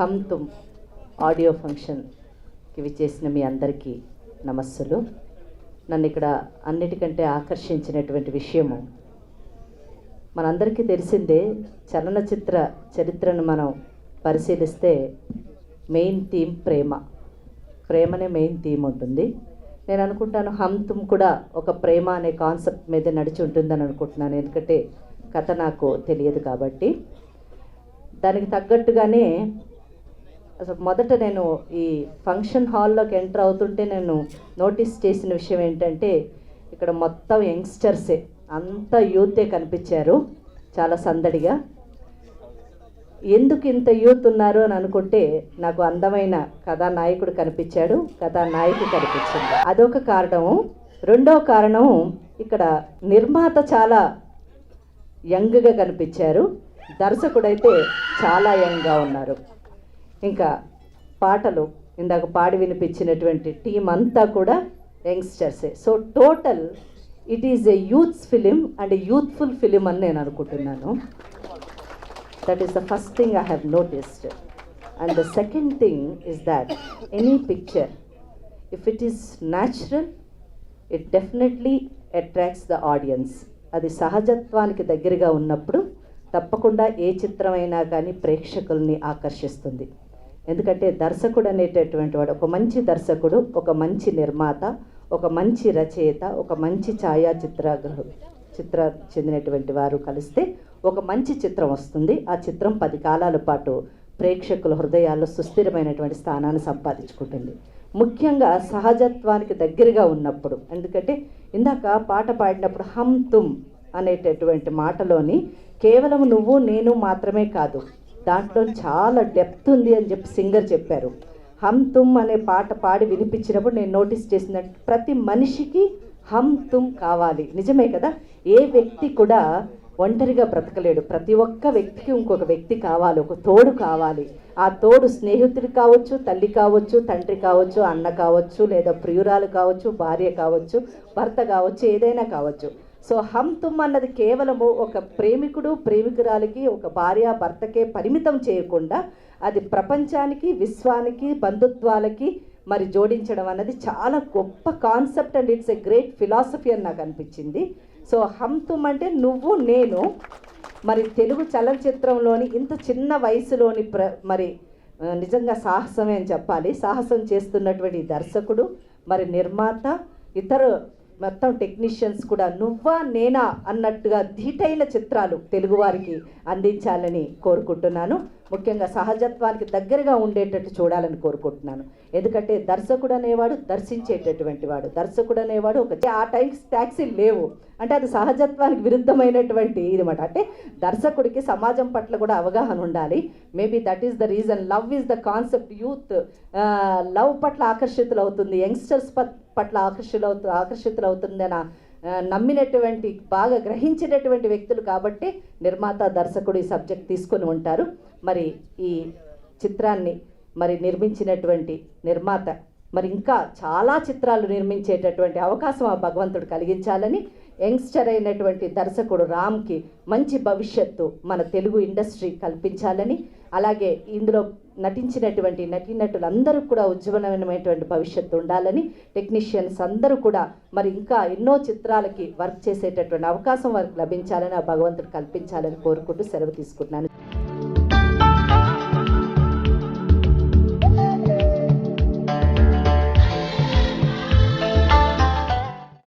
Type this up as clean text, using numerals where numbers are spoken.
హమ్ తుమ్ audio ఫంక్షన్కి విచ్చేసిన మీ అందరికీ నమస్సులు. నన్ను ఇక్కడ అన్నిటికంటే ఆకర్షించినటువంటి విషయము, మనందరికీ తెలిసిందే, చలనచిత్ర చరిత్రను మనం పరిశీలిస్తే మెయిన్ థీమ్ ప్రేమనే మెయిన్ థీమ్ ఉంటుంది. నేను అనుకుంటాను హమ్ తుమ్ కూడా ఒక ప్రేమ అనే కాన్సెప్ట్ మీద నడిచి ఉంటుందని అనుకుంటున్నాను. ఎందుకంటే కథ నాకు తెలియదు కాబట్టి. దానికి తగ్గట్టుగానే అసలు మొదట నేను ఈ ఫంక్షన్ హాల్లోకి ఎంటర్ అవుతుంటే నేను నోటీస్ చేసిన విషయం ఏంటంటే, ఇక్కడ మొత్తం యంగ్స్టర్సే, అంతా యూతే కనిపించారు చాలా సందడిగా. ఎందుకు ఇంత యూత్ ఉన్నారు అని అనుకుంటే, నాకు అందమైన కథానాయకుడు కనిపించాడు, కథానాయకి కనిపించింది, అదొక కారణము. రెండవ కారణం, ఇక్కడ నిర్మాత చాలా యంగ్గా కనిపించారు, దర్శకుడైతే చాలా యంగ్గా ఉన్నారు. ఇంకా పాటలు ఇందాక పాడి వినిపించినటువంటి టీం అంతా కూడా యంగ్స్టర్సే. So total it is a youths film and youthful film అని నేను అనుకుంటున్నాను. That is the first thing I have noticed. And the second thing is that any picture, if it is natural, it definitely attracts the audience. అది సహజత్వానికి దగ్గరగా ఉన్నప్పుడు తప్పకుండా ఏ చిత్రమైనా కానీ ప్రేక్షకుల్ని ఆకర్షిస్తుంది. ఎందుకంటే దర్శకుడు అనేటటువంటి వాడు, ఒక మంచి దర్శకుడు, ఒక మంచి నిర్మాత, ఒక మంచి రచయిత, ఒక మంచి చిత్ర చెందినటువంటి వారు కలిస్తే ఒక మంచి చిత్రం వస్తుంది. ఆ చిత్రం 10 కాలాల పాటు ప్రేక్షకుల హృదయాల్లో సుస్థిరమైనటువంటి స్థానాన్ని సంపాదించుకుంటుంది, ముఖ్యంగా సహజత్వానికి దగ్గరగా ఉన్నప్పుడు. ఎందుకంటే ఇందాక పాట పాడినప్పుడు హమ్ తుమ్ అనేటటువంటి మాటలోని కేవలం నువ్వు నేను మాత్రమే కాదు, దాంట్లో చాలా డెప్త్ ఉంది అని చెప్పి సింగర్ చెప్పారు. హమ్ తుమ్ అనే పాట పాడి వినిపించినప్పుడు నేను నోటీస్ చేసినట్టు ప్రతి మనిషికి హమ్ తుమ్ కావాలి. నిజమే కదా, ఏ వ్యక్తి కూడా ఒంటరిగా బ్రతకలేడు. ప్రతి ఒక్క వ్యక్తికి ఇంకొక వ్యక్తి కావాలి, ఒక తోడు కావాలి. ఆ తోడు స్నేహితుడు కావచ్చు, తల్లి కావచ్చు, తండ్రి కావచ్చు, అన్న కావచ్చు, లేదా ప్రియురాలు కావచ్చు, భార్య కావచ్చు, భర్త కావచ్చు, ఏదైనా కావచ్చు. సో హమ్ తుమ్ అన్నది కేవలము ఒక ప్రేమికుడు ప్రేమికురాలికి, ఒక భార్య భర్తకే పరిమితం చేయకుండా అది ప్రపంచానికి, విశ్వానికి, బంధుత్వాలకి మరి జోడించడం అన్నది చాలా గొప్ప concept and it's a great philosophy అని నాకు అనిపించింది. సో హమ్ తుమ్ అంటే నువ్వు నేను, మరి తెలుగు చలనచిత్రంలోని ఇంత చిన్న వయసులోని మరి నిజంగా సాహసమే అని చెప్పాలి. సాహసం చేస్తున్నటువంటి దర్శకుడు, మరి నిర్మాత, ఇతర మొత్తం టెక్నీషియన్స్ కూడా నువ్వా నేనా అన్నట్టుగా ధీటైన చిత్రాలు తెలుగువారికి అందించాలని కోరుకుంటున్నాను. ముఖ్యంగా సహజత్వానికి దగ్గరగా ఉండేటట్టు చూడాలని కోరుకుంటున్నాను. ఎందుకంటే దర్శకుడు అనేవాడు దర్శించేటటువంటి వాడు. దర్శకుడు అనేవాడు ఆ టైంకి ట్యాక్సీలు లేవు అంటే అది సహజత్వానికి విరుద్ధమైనటువంటి ఇదన్నమాట. అంటే దర్శకుడికి సమాజం పట్ల కూడా అవగాహన ఉండాలి. Maybe that is the reason. Love is the concept. Youth love పట్ల ఆకర్షితులు అవుతుంది, యంగ్స్టర్స్ పట్ల ఆకర్షితులు అవుతుందని నమ్మినటువంటి, బాగా గ్రహించినటువంటి వ్యక్తులు కాబట్టి నిర్మాత దర్శకుడు ఈ సబ్జెక్ట్ తీసుకొని ఉంటారు. మరి ఈ చిత్రాన్ని మరి నిర్మించినటువంటి నిర్మాత మరి ఇంకా చాలా చిత్రాలు నిర్మించేటటువంటి అవకాశం ఆ భగవంతుడు కలిగించాలని, యంగ్స్టర్ అయినటువంటి దర్శకుడు రామ్కి మంచి భవిష్యత్తు మన తెలుగు ఇండస్ట్రీ కల్పించాలని, అలాగే ఇందులో నటించినటువంటి నటీనటులందరూ కూడా ఉజ్వలమైనటువంటి భవిష్యత్తు ఉండాలని, టెక్నీషియన్స్ అందరూ కూడా మరి ఇంకా ఎన్నో చిత్రాలకి వర్క్ చేసేటటువంటి అవకాశం వారికి లభించాలని ఆ భగవంతుడు కల్పించాలని కోరుకుంటూ సెలవు తీసుకుంటున్నాను.